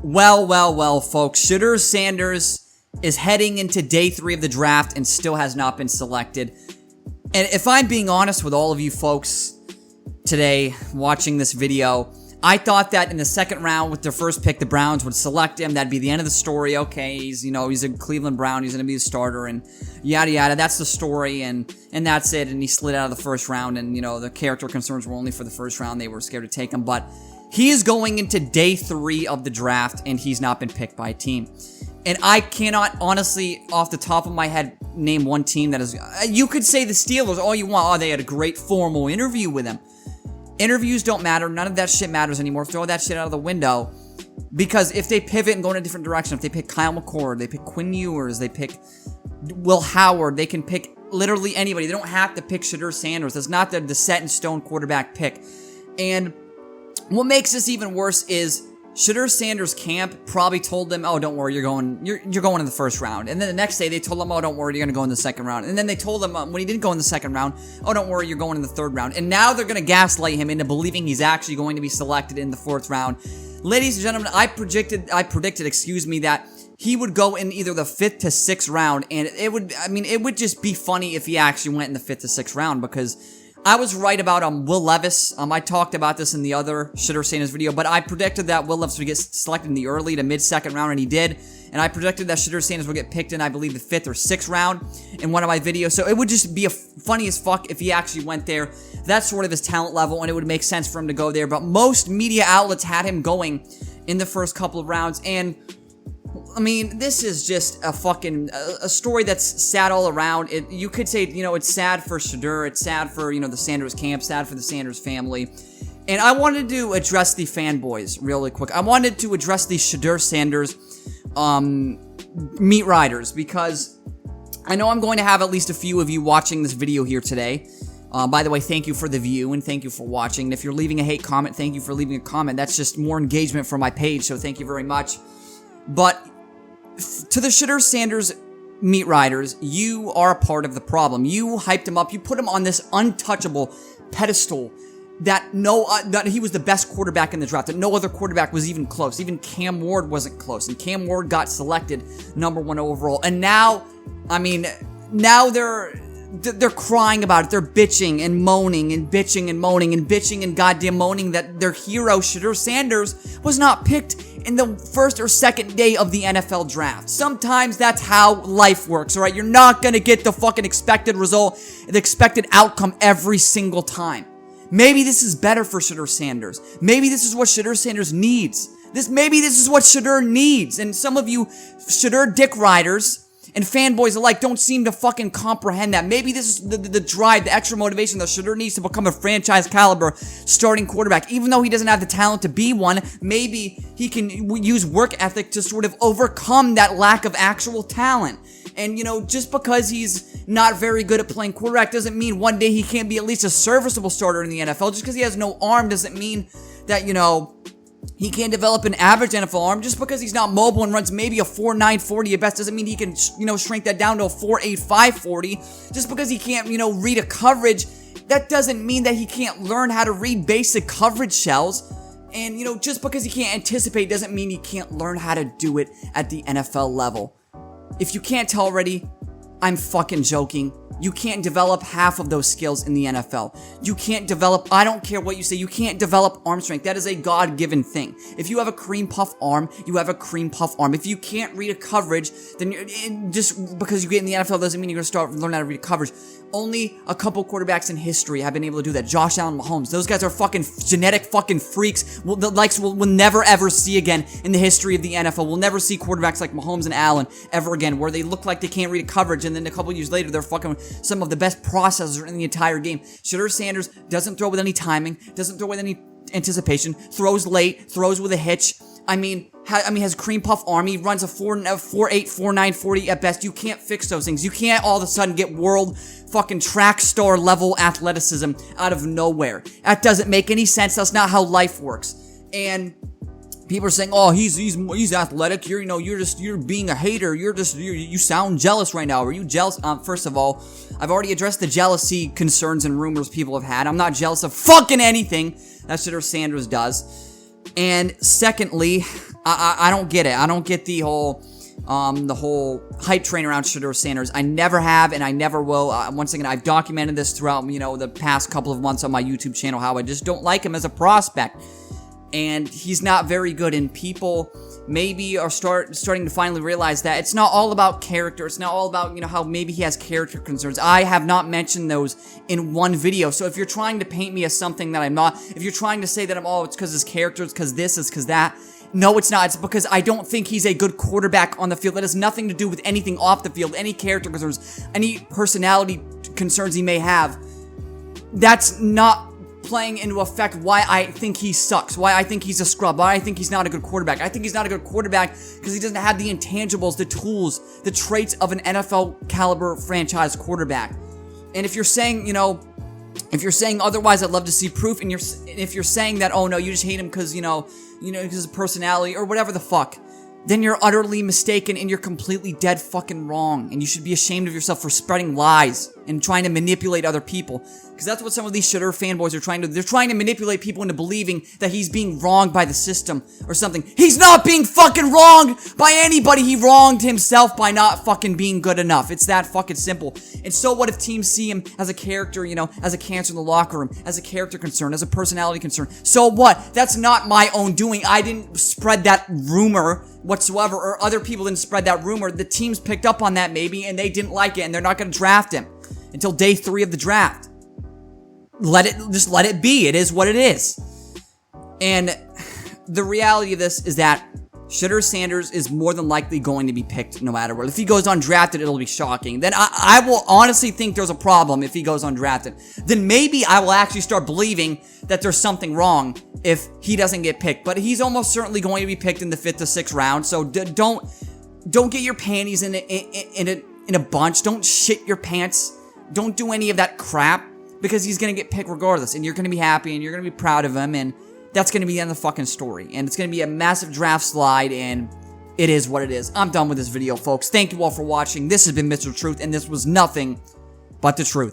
Well, folks. Shedeur Sanders is heading into day 3 of the draft and still has not been selected. And if I'm being honest with all of you folks today watching this video, I thought that in the second round with their first pick, the Browns would select him. That'd be the end of the story. Okay, he's a Cleveland Brown. He's going to be the starter and yada yada. That's the story and that's it. And he slid out of the first round and, the character concerns were only for the first round. They were scared to take him. But he is going into day 3 of the draft and he's not been picked by a team. And I cannot honestly, off the top of my head, name one team that is... You could say the Steelers all you want. Oh, they had a great formal interview with him. Interviews don't matter. None of that shit matters anymore. Throw that shit out of the window. Because if they pivot and go in a different direction, if they pick Kyle McCord, they pick Quinn Ewers, they pick Will Howard, they can pick literally anybody. They don't have to pick Shedeur Sanders. That's not the set-in-stone quarterback pick. And what makes this even worse is Shedeur Sanders' camp probably told them, oh, don't worry, you're going in the first round. And then the next day, they told him, oh, don't worry, you're going to go in the second round. And then they told him, when he didn't go in the second round, oh, don't worry, you're going in the third round. And now they're going to gaslight him into believing he's actually going to be selected in the fourth round. Ladies and gentlemen, I predicted, that he would go in either the 5th to 6th round. And it would just be funny if he actually went in the 5th to 6th round because I was right about Will Levis. I talked about this in the other Shedeur Sanders video, but I predicted that Will Levis would get selected in the early to mid-second round, and he did. And I predicted that Shedeur Sanders would get picked in, I believe, the 5th or 6th round in one of my videos. So it would just be funny as fuck if he actually went there. That's sort of his talent level, and it would make sense for him to go there. But most media outlets had him going in the first couple of rounds, and this is just a story that's sad all around. You could say, it's sad for Shedeur, it's sad for, the Sanders camp, sad for the Sanders family. And I wanted to address the fanboys really quick. I wanted to address the Shedeur Sanders meat riders because I know I'm going to have at least a few of you watching this video here today. By the way, thank you for the view and thank you for watching. And if you're leaving a hate comment, thank you for leaving a comment. That's just more engagement for my page, so thank you very much. But to the Shedeur Sanders meat riders, you are a part of the problem. You hyped him up. You put him on this untouchable pedestal that that he was the best quarterback in the draft, that no other quarterback was even close. Even Cam Ward wasn't close, and Cam Ward got selected #1 overall. And now, now they're crying about it. They're bitching and moaning and bitching and moaning and bitching and goddamn moaning that their hero, Shedeur Sanders, was not picked in the first or second day of the NFL draft. Sometimes that's how life works, alright? You're not gonna get the fucking expected result, the expected outcome every single time. Maybe this is better for Shedeur Sanders. Maybe this is what Shedeur Sanders needs. Maybe this is what Shedeur needs. And some of you Shedeur dick riders and fanboys alike don't seem to fucking comprehend that. Maybe this is the drive, the extra motivation that Shedeur needs to become a franchise caliber starting quarterback. Even though he doesn't have the talent to be one, maybe he can use work ethic to sort of overcome that lack of actual talent. And, just because he's not very good at playing quarterback doesn't mean one day he can't be at least a serviceable starter in the NFL. Just because he has no arm doesn't mean that, he can't develop an average NFL arm. Just because he's not mobile and runs maybe a 4.9 40 at best doesn't mean he can, shrink that down to a 4.85 40. Just because he can't, read a coverage, that doesn't mean that he can't learn how to read basic coverage shells. And, just because he can't anticipate doesn't mean he can't learn how to do it at the NFL level. If you can't tell already, I'm fucking joking. You can't develop half of those skills in the NFL. You can't develop, I don't care what you say, you can't develop arm strength. That is a God-given thing. If you have a cream puff arm, you have a cream puff arm. If you can't read a coverage, then just because you get in the NFL doesn't mean you're going to learn how to read a coverage. Only a couple quarterbacks in history have been able to do that. Josh Allen, Mahomes. Those guys are fucking genetic fucking freaks. The likes we'll never ever see again in the history of the NFL. We'll never see quarterbacks like Mahomes and Allen ever again, where they look like they can't read a coverage, and then a couple years later, they're fucking some of the best processors in the entire game. Shedeur Sanders doesn't throw with any timing, doesn't throw with any anticipation, throws late, throws with a hitch. Has cream puff arm. He runs a 4.8, 4.9 40 at best. You can't fix those things. You can't all of a sudden get world fucking track star level athleticism out of nowhere. That doesn't make any sense. That's not how life works. And people are saying, "Oh, he's athletic. You're being a hater. You sound jealous right now. Are you jealous?" First of all, I've already addressed the jealousy concerns and rumors people have had. I'm not jealous of fucking anything that Shedeur Sanders does. And secondly, I don't get it. I don't get the whole hype train around Shedeur Sanders. I never have, and I never will. Once again, I've documented this throughout, the past couple of months on my YouTube channel, how I just don't like him as a prospect. And he's not very good, and people maybe are starting to finally realize that it's not all about character. It's not all about, how maybe he has character concerns. I have not mentioned those in one video. So if you're trying to paint me as something that I'm not, if you're trying to say that it's because his character, it's because this, it's because that, no, it's not. It's because I don't think he's a good quarterback on the field. That has nothing to do with anything off the field, any character concerns, any personality concerns he may have. That's not playing into effect why I think he sucks, why I think he's a scrub, why I think he's not a good quarterback. I think he's not a good quarterback because he doesn't have the intangibles, the tools, the traits of an NFL caliber franchise quarterback. And if you're saying, if you're saying otherwise, I'd love to see proof. And if you're saying that, oh no, you just hate him because, because his personality or whatever the fuck, then you're utterly mistaken and you're completely dead fucking wrong. And you should be ashamed of yourself for spreading lies and trying to manipulate other people. Because that's what some of these Shedeur fanboys are trying to do. They're trying to manipulate people into believing that he's being wronged by the system or something. He's not being fucking wronged by anybody. He wronged himself by not fucking being good enough. It's that fucking simple. And so what if teams see him as a character, as a cancer in the locker room, as a character concern, as a personality concern? So what? That's not my own doing. I didn't spread that rumor whatsoever, or other people didn't spread that rumor. The teams picked up on that maybe, and they didn't like it, and they're not going to draft him until day 3 of the draft. Just let it be. It is what it is. And the reality of this is that Shedeur Sanders is more than likely going to be picked no matter what. If he goes undrafted, it'll be shocking. Then I will honestly think there's a problem if he goes undrafted. Then maybe I will actually start believing that there's something wrong if he doesn't get picked. But he's almost certainly going to be picked in the 5th to 6th round. So don't get your panties in a bunch. Don't shit your pants. Don't do any of that crap. Because he's going to get picked regardless, and you're going to be happy, and you're going to be proud of him, and that's going to be the end of the fucking story. And it's going to be a massive draft slide, and it is what it is. I'm done with this video, folks. Thank you all for watching. This has been Mr. Truth, and this was nothing but the truth.